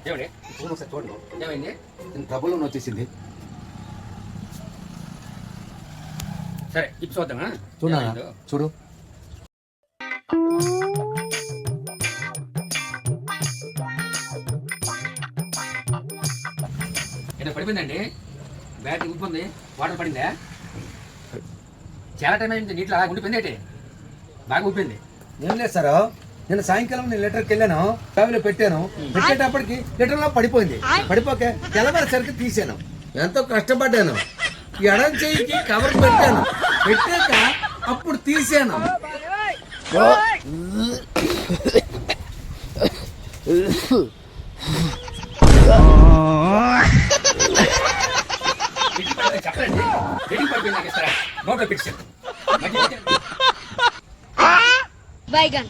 ఏమండి ఫోన్ ఒకసారి చూడండి. ఏమైంది? ట్రబుల్ వచ్చేసింది. సరే ఇప్పుడు చూద్దామా? చూడా చూడు. ఏదో పడిపోయిందండి. బ్యాటరీ ఉబ్బుంది. వాటర్ పడిందా? చాలా టైం అయింది. నీటిలో అలా ఉండిపోయింది ఏంటి? బాగా ఉబ్బింది. ఏం లేదు సార్, నేను సాయంకాలం నేను లెటర్కి వెళ్ళాను, కావిలో పెట్టాను. పెట్టేటప్పటికి లెటర్లో పడిపోయింది. పడిపోకే తెల్లవారిసరికి తీసాను. ఎంతో కష్టపడ్డాను. ఎడం చెయ్యికి కవర్ పెట్టాను. పెట్టాక అప్పుడు తీసాను. చెప్పండి. పడిపోయింది నాకు ఇస్తారా? నోట్లో పెట్టాను. Bye, gun.